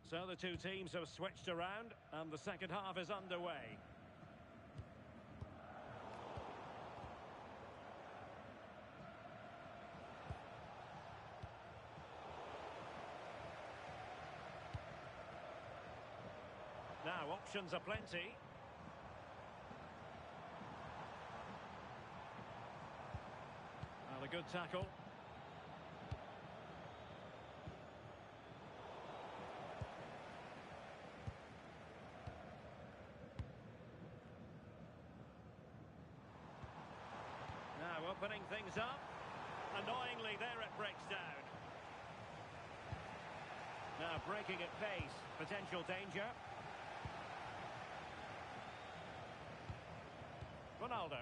So the two teams have switched around and the second half is underway. Now options are plenty. Well, a good tackle. Now opening things up. Annoyingly, there it breaks down. Now breaking at pace. Potential danger. Ronaldo.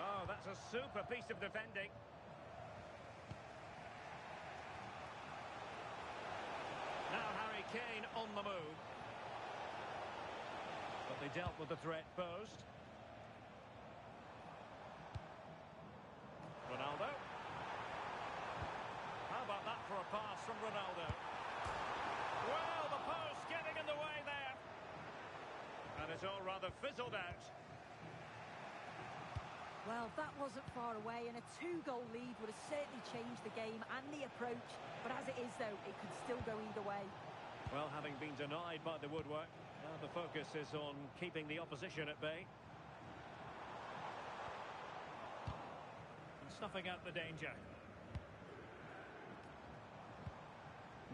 Oh, that's a super piece of defending. Now Harry Kane on the move. But they dealt with the threat posed. Ronaldo. How about that for a pass from Ronaldo? Well, the post getting in the way there. And it's all rather fizzled out. Well, that wasn't far away, and a two-goal lead would have certainly changed the game and the approach. But as it is, though, it could still go either way. Well, having been denied by the woodwork, now the focus is on keeping the opposition at bay. And snuffing out the danger.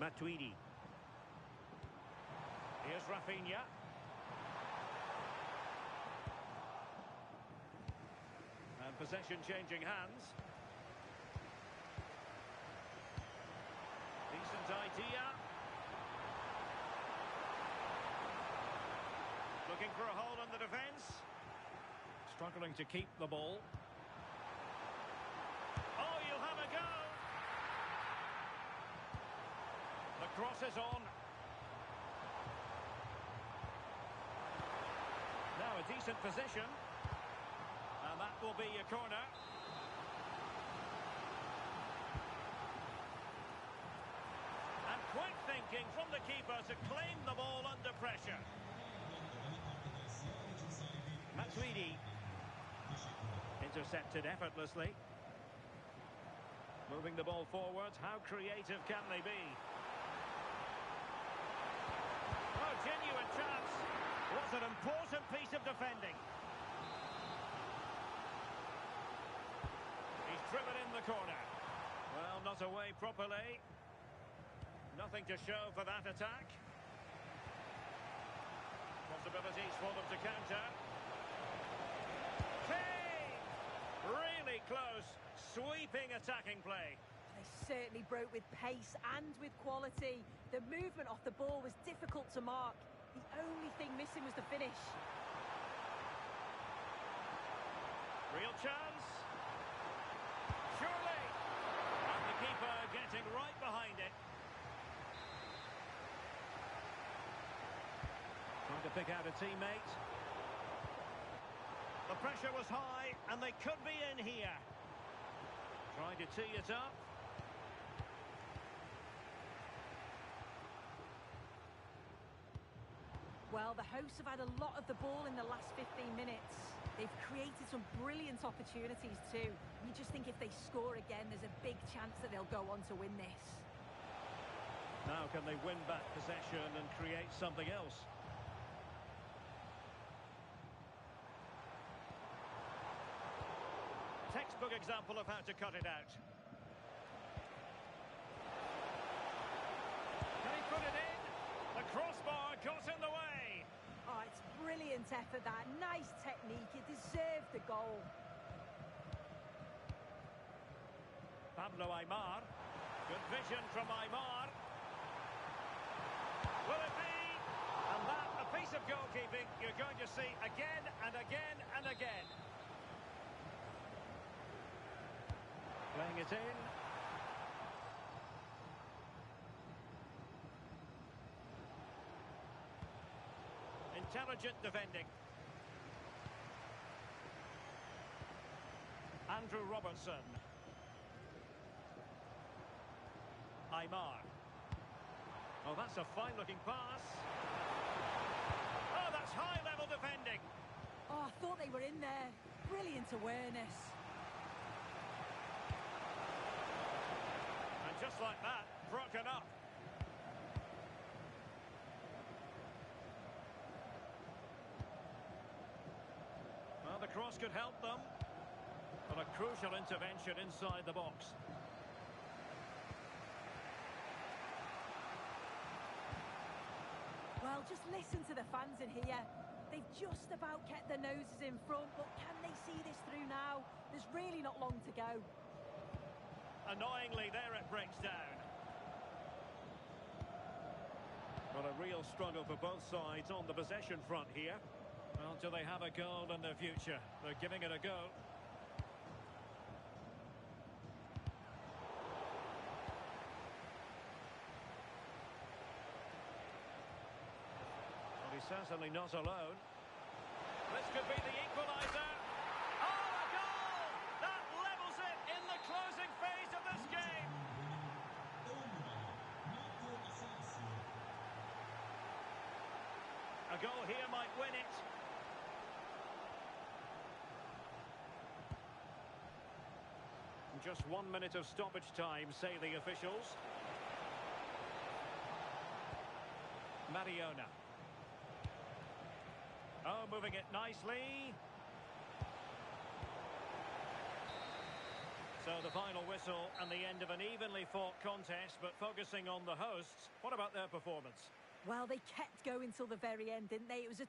Matuidi. Here's Rafinha. And possession changing hands. Decent idea. Looking for a hole in the defence. Struggling to keep the ball. Oh, you'll have a go. The cross is on. Now a decent position. And that will be a corner. And quick thinking from the keeper to claim the ball under pressure. Matuidi. Intercepted effortlessly. Moving the ball forward. How creative can they be? Oh, genuine chance. What an important piece of defending. Driven in the corner. Well, not away properly. Nothing to show for that attack. Possibilities for them to counter. Kane! Really close. Sweeping attacking play. They certainly broke with pace and with quality. The movement off the ball was difficult to mark. The only thing missing was the finish. Real chance. Surely! And the keeper getting right behind it. Trying to pick out a teammate. The pressure was high, and they could be in here. Trying to tee it up. Well, the hosts have had a lot of the ball in the last 15 minutes. They've created some brilliant opportunities too. You just think if they score again, there's a big chance that they'll go on to win this. Now can they win back possession and create something else? Textbook example of how to cut it out. Can he put it in? The crossbar got in the way. Oh, it's brilliant effort, that. Nice technique. It deserved the goal. Pablo Aimar. Good vision from Aimar. Will it be? And that, a piece of goalkeeping you're going to see again and again and again. Playing it in. Intelligent defending. Andrew Robertson. Aymar. Oh, that's a fine-looking pass. Oh, that's high-level defending. Oh, I thought they were in there. Brilliant awareness. And just like that, broken up. Well, the cross could help them. But a crucial intervention inside the box. Well, just listen to the fans in here. They've just about kept their noses in front, but can they see this through now? There's really not long to go. Annoyingly, there it breaks down. Well, a real struggle for both sides on the possession front here. Well, do they have a goal in their future? They're giving it a go. Well, he's certainly not alone. This could be the equaliser. Oh, a goal! That levels it in the closing phase of this game. A goal here might win it. Just 1 minute of stoppage time, say the officials. Mariona. Oh, moving it nicely. So the final whistle and the end of an evenly fought contest, but focusing on the hosts, what about their performance? Well, they kept going till the very end, didn't they? It was a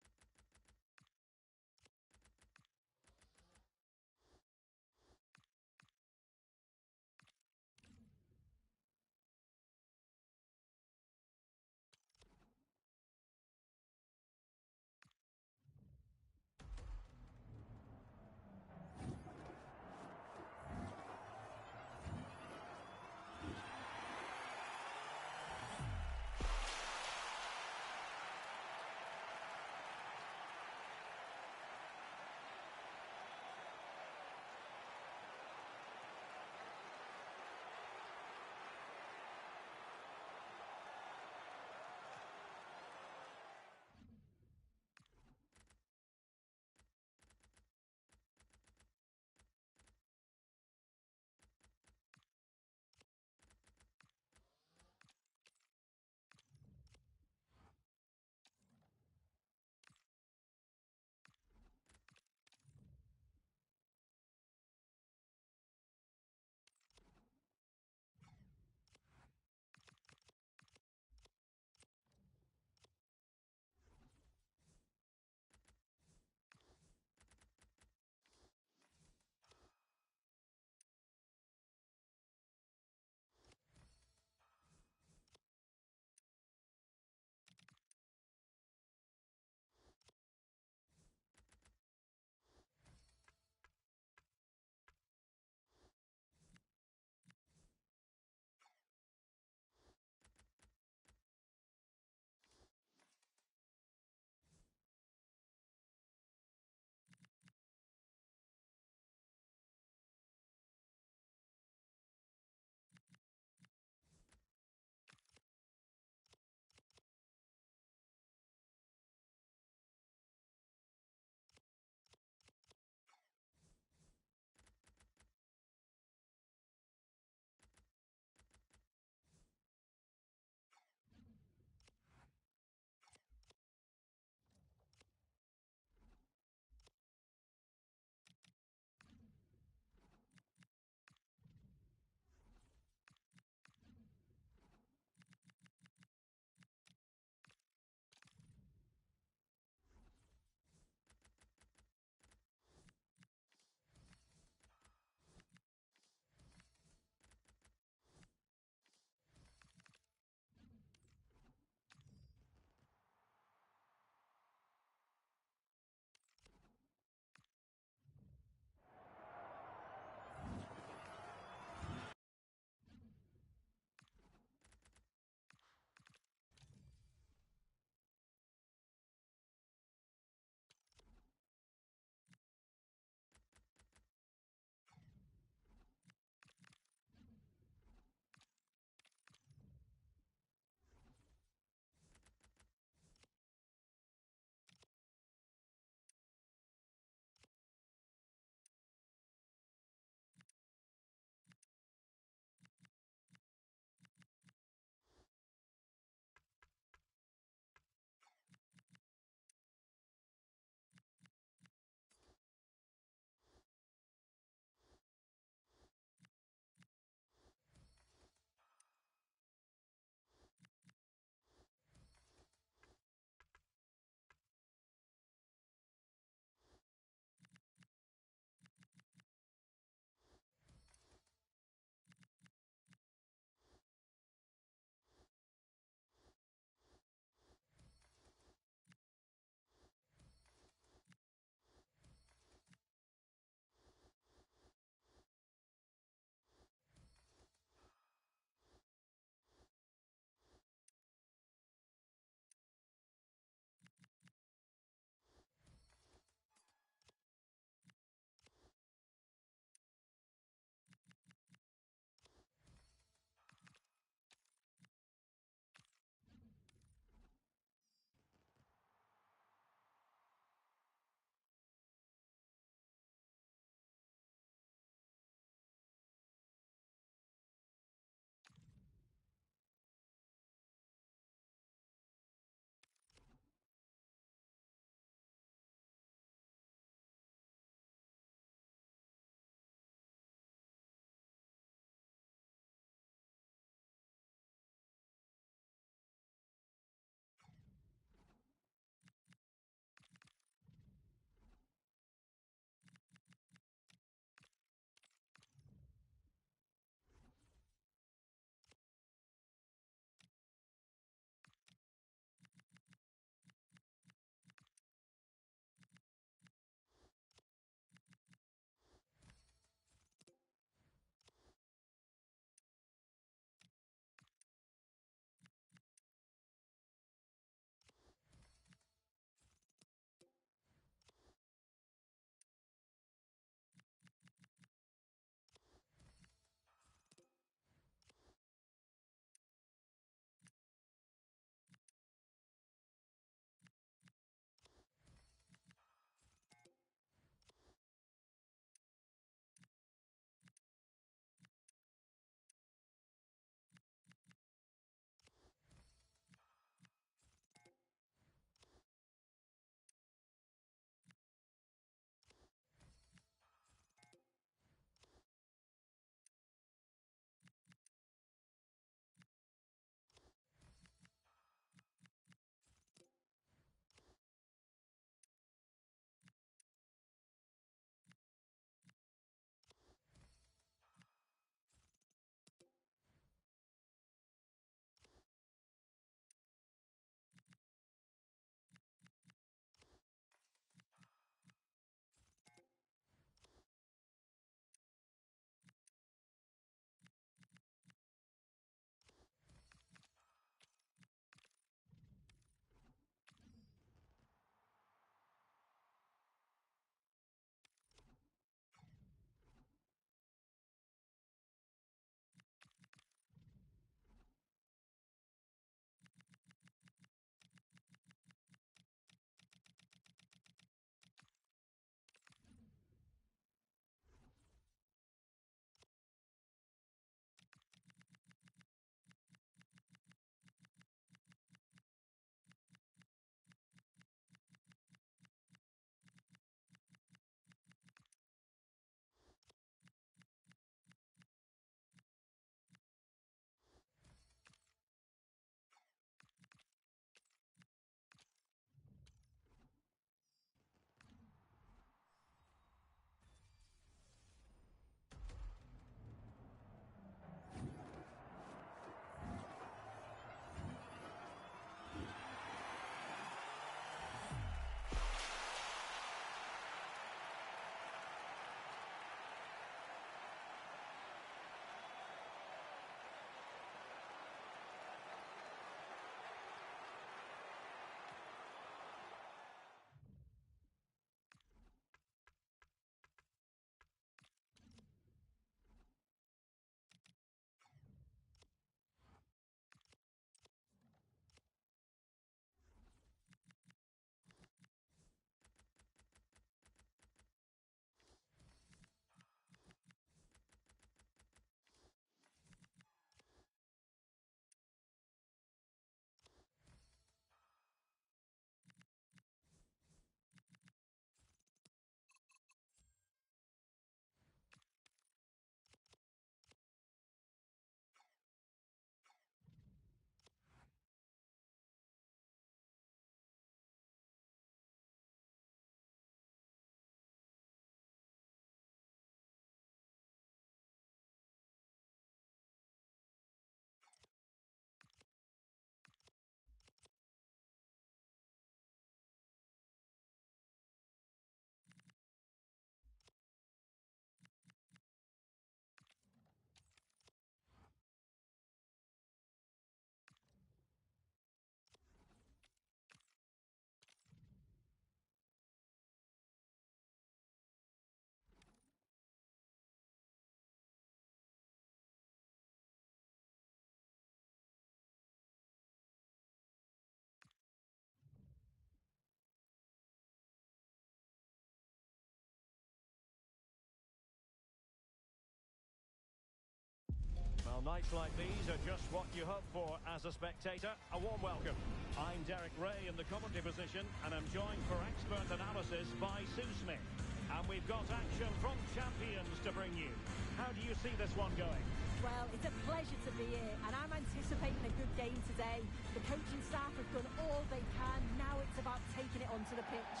Nights like these are just what you hope for as a spectator. A warm welcome. I'm Derek Ray in the commentary position, and I'm joined for expert analysis by Sue Smith. And we've got action from champions to bring you. How do you see this one going? Well, it's a pleasure to be here, and I'm anticipating a good game today. The coaching staff have done all they can. Now it's about taking it onto the pitch.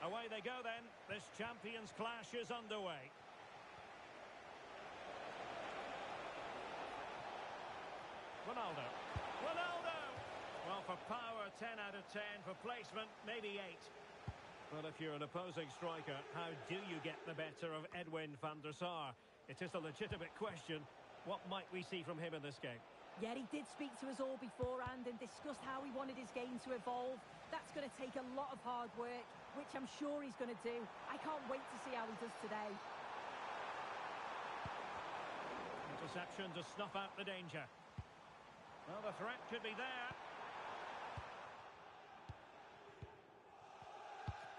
Away they go then. This champions clash is underway. Ronaldo. Well, for power, 10 out of 10. For placement, maybe 8. Well, if you're an opposing striker, how do you get the better of Edwin van der Sar? It is a legitimate question. What might we see from him in this game? Yeah, he did speak to us all beforehand and discussed how he wanted his game to evolve. That's going to take a lot of hard work, which I'm sure he's going to do. I can't wait to see how he does today. Interception to snuff out the danger. Well, the threat could be there.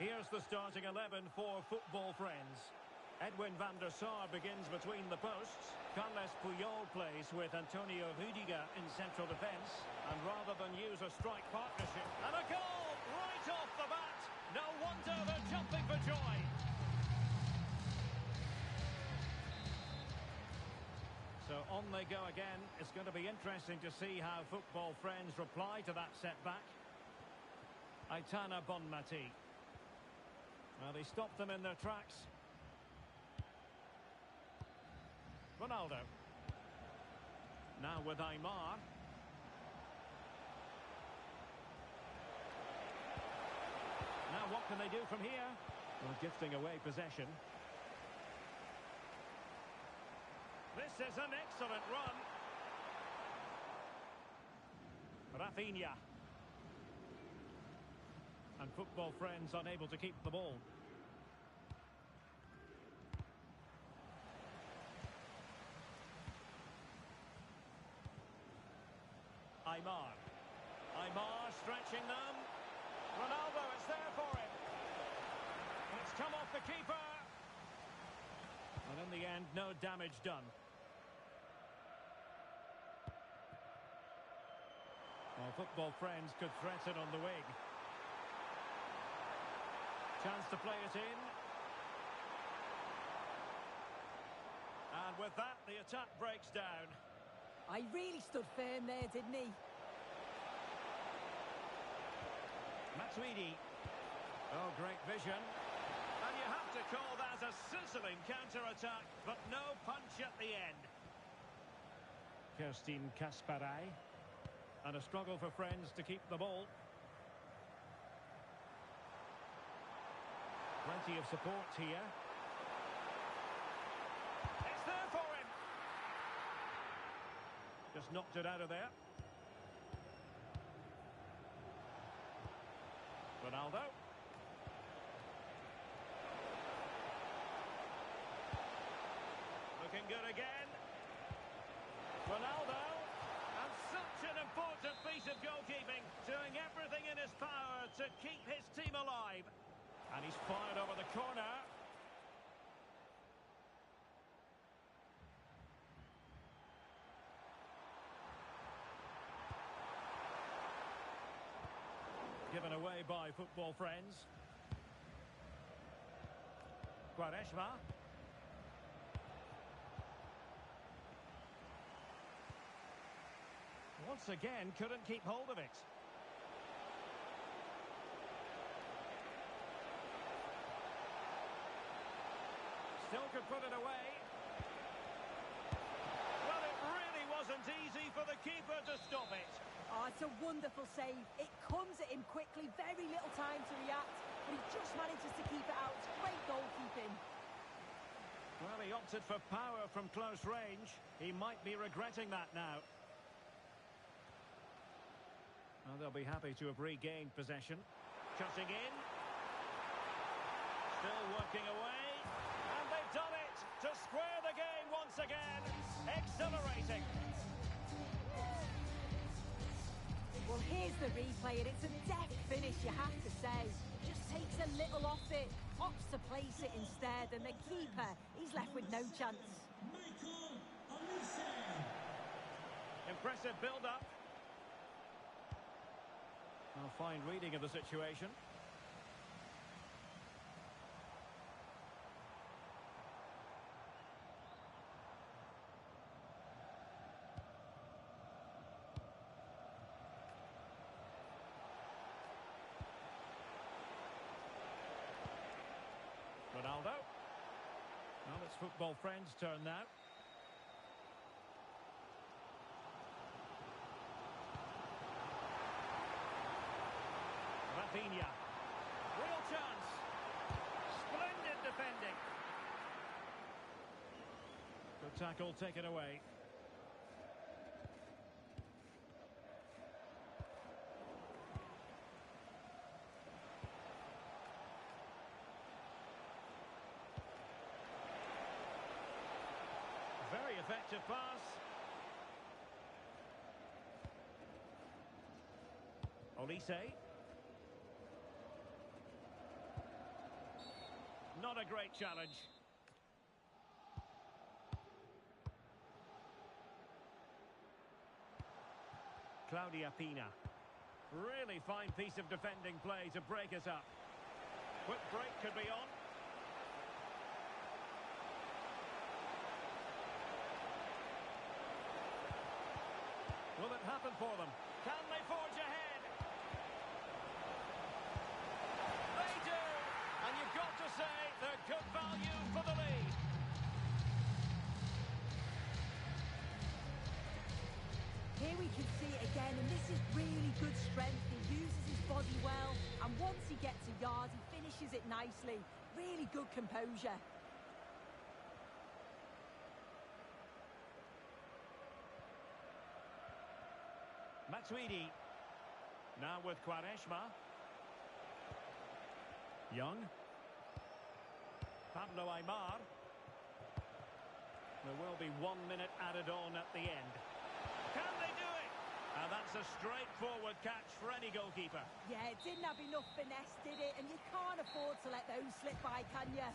Here's the starting 11 for Football Friends. Edwin van der Sar begins between the posts. Carles Puyol plays with Antonio Rudiger in central defence. And rather than use a strike partnership... And a goal right off the bat! No wonder they're jumping for joy! So on they go again. It's going to be interesting to see how Football Friends reply to that setback. Aitana Bonmati. Well, he stopped them in their tracks. Ronaldo. Now with Aymar. Now what can they do from here? Well, gifting away possession. This is an excellent run. Rafinha. And Football Friends unable to keep the ball. Aymar stretching them. Ronaldo, it's there for him. And it's come off the keeper. And in the end, no damage done. Well, Football Friends could threaten on the wing. Chance to play it in. And with that, the attack breaks down. I really stood firm there, didn't he? Matuidi. Oh, great vision. And you have to call that a sizzling counter-attack, but no punch at the end. Kerstin Kasparai. And a struggle for Friends to keep the ball. Plenty of support here. It's there for him. Just knocked it out of there. Ronaldo. Looking good again. Ronaldo. And such an important piece of goalkeeping. Doing everything in his power to keep his team alive. And he's fired over the corner. Given away by Football Friends. Quaresma. Once again, couldn't keep hold of it. Still could put it away. Well, it really wasn't easy for the keeper to stop it. Oh, it's a wonderful save. It comes at him quickly, very little time to react, but he just manages to keep it out. It's great goalkeeping. Well, he opted for power from close range. He might be regretting that now. Well, they'll be happy to have regained possession. Cutting in. Still working away. And they've done it to square the game once again. Exhilarating. Well, here's the replay, and it's a deft finish, you have to say. just takes a little off it, opts to place it instead, and the keeper, he's left with no chance. Impressive build-up. A fine reading of the situation. Ronaldo. Well, it's football friends' turn now. Rafinha. Real chance. Splendid defending. Good tackle taken away. Very effective pass. Olise. Not a great challenge. Claudia Pina. Really fine piece of defending play to break us up. Quick break could be on. Will it happen for them? Can they forge ahead? They do! And you've got to say they're good value for the lead. Here we can see it again, and this is really good strength. He uses his body well, and once he gets a yard, he finishes it nicely. Really good composure. Matuidi. Now with Quaresma. Young. Pablo Aimar. There will be 1 minute added on at the end. Can they do it? And that's a straightforward catch for any goalkeeper. Yeah, it didn't have enough finesse, did it? And you can't afford to let those slip by, can you?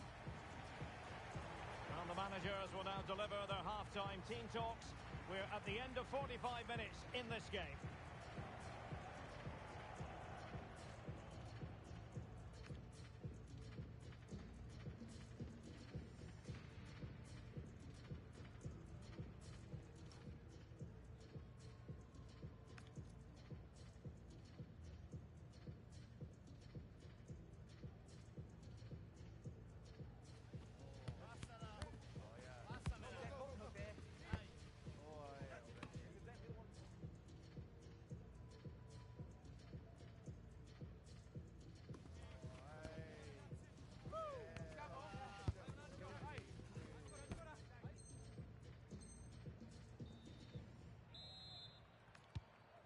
Well, the managers will now deliver their half-time team talks. We're at the end of 45 minutes in this game.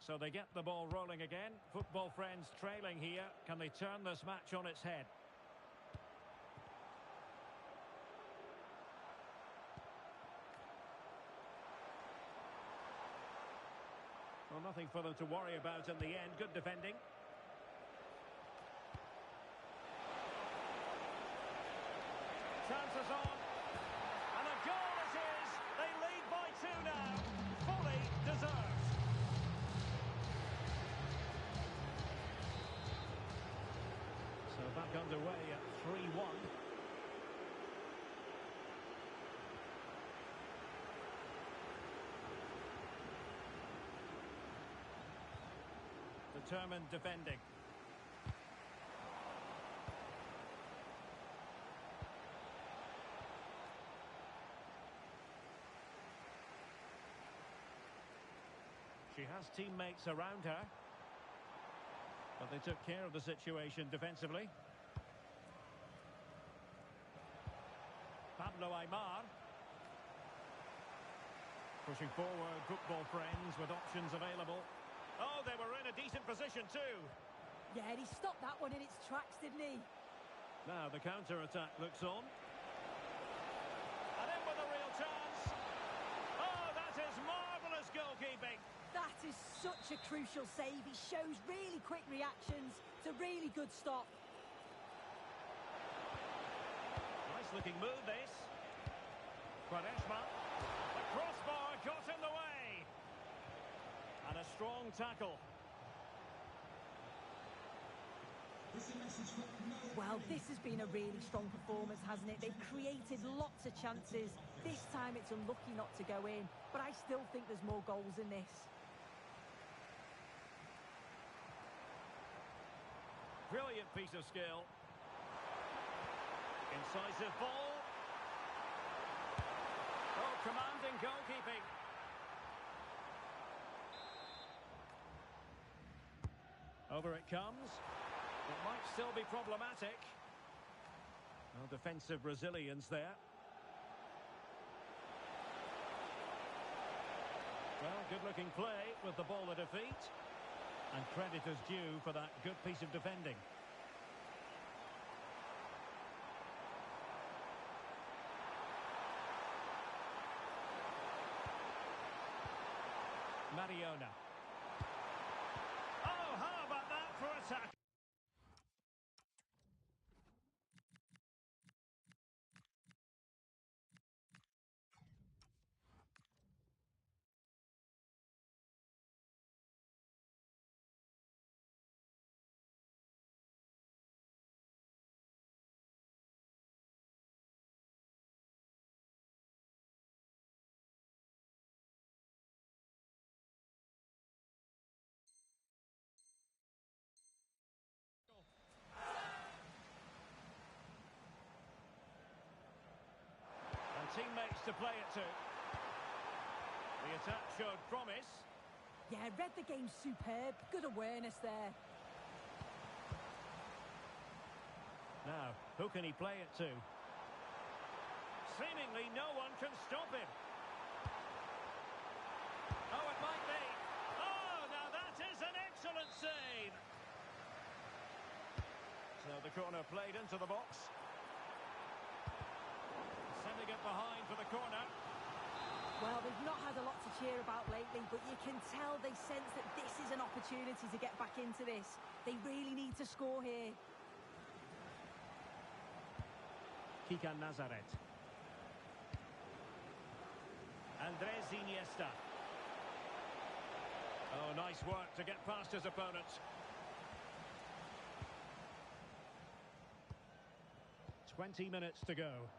So they get the ball rolling again. Football friends trailing here. Can they turn this match on its head? Well, nothing for them to worry about in the end. Good defending. Chances on. And a goal it is. They lead by 2 now. Fully deserved. So back underway at 3-1. Determined defending. She has teammates around her. But they took care of the situation defensively. Pablo Aimar. Pushing forward, football friends with options available. Oh, they were in a decent position too. Yeah, and he stopped that one in its tracks, didn't he? Now the counter-attack looks on. And in with a real chance. Oh, that is marvellous goalkeeping. That is such a crucial save. He shows really quick reactions. It's a really good stop. looking move, this. Quaresma. The crossbar got in the way. And a strong tackle. Well, this has been a really strong performance, hasn't it? They've created lots of chances. This time it's unlucky not to go in, but I still think there's more goals in this. Brilliant piece of skill. Incisive ball. Oh, commanding goalkeeping. Over it comes. It might still be problematic. No defensive resilience there. Well, good-looking play with the ball at her feet. And credit is due for that good piece of defending. Mariona. Oh, how about that for attack? Teammates to play it to. The attack showed promise. Yeah, read the game superb. Good awareness there. Now, who can he play it to? Seemingly no one can stop him. Oh, it might be. Oh, now that is an excellent save. So the corner played into the box. Sending it behind for the corner. Well, they've not had a lot to cheer about lately, but you can tell they sense that this is an opportunity to get back into this. They really need to score here. Kikan Nazaret. Andres Iniesta. Oh, nice work to get past his opponent. "20 minutes to go.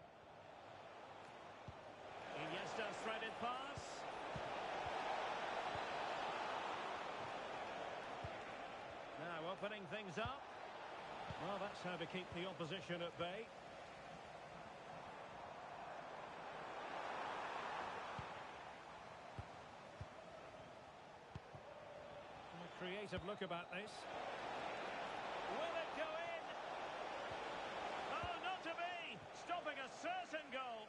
Iniesta's threaded pass. Now opening things up. Well, that's how to keep the opposition at bay. A creative look about this. Will it go in? Oh, not to be! Stopping a certain goal.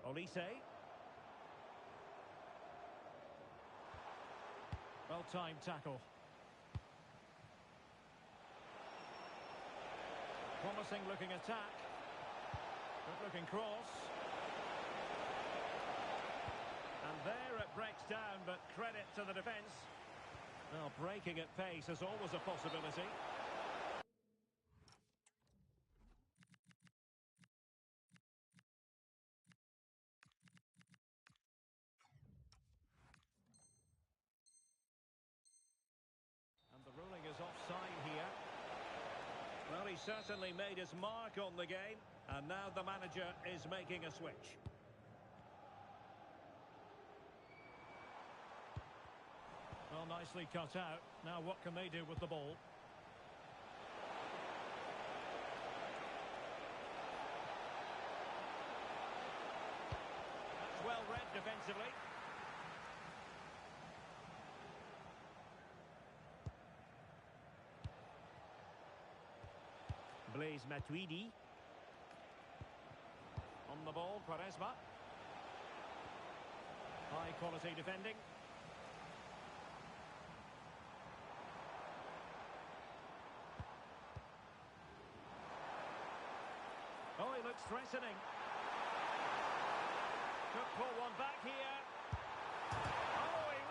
Olise. Well-timed tackle. Promising looking attack. Good looking cross. And there it breaks down, but credit to the defence. Well, breaking at pace is always a possibility. Offside here. Well, he certainly made his mark on the game, and now the manager is making a switch. Well, nicely cut out. Now what can they do with the ball? That's well read defensively. Blaise Matuidi. On the ball, Quaresma. High quality defending. Oh, he looks threatening. Could pull one back here. Oh, he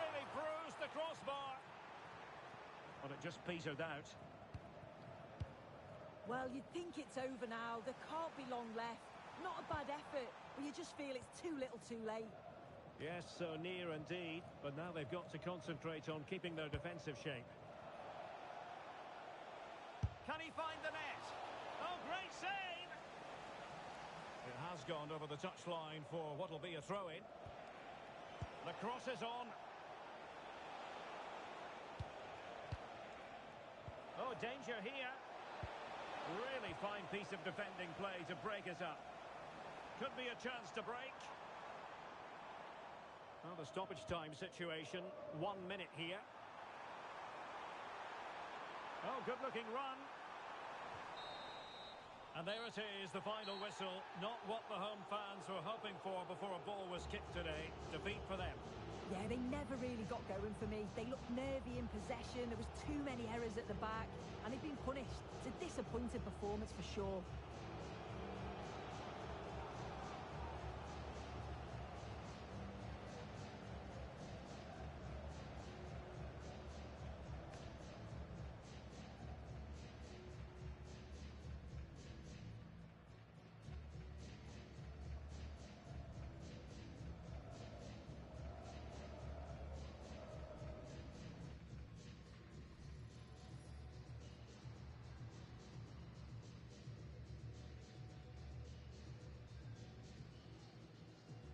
But it just petered out. Well, you'd think it's over now. There can't be long left. Not a bad effort, but you just feel it's too little too late. Yes, so near indeed. But now they've got to concentrate on keeping their defensive shape. Can he find the net? Oh, great save! It has gone over the touchline for what will be a throw-in. The cross is on. Oh, danger here. Really fine piece of defending play to break us up. Could be a chance to break. Well, the stoppage time situation. 1 minute here. Oh, good-looking run. And there it is, the final whistle. Not what the home fans were hoping for before a ball was kicked today. Defeat for them. Yeah, they never really got going for me. They looked nervy in possession. There was too many errors at the back. And they've been punished. It's a disappointing performance for sure.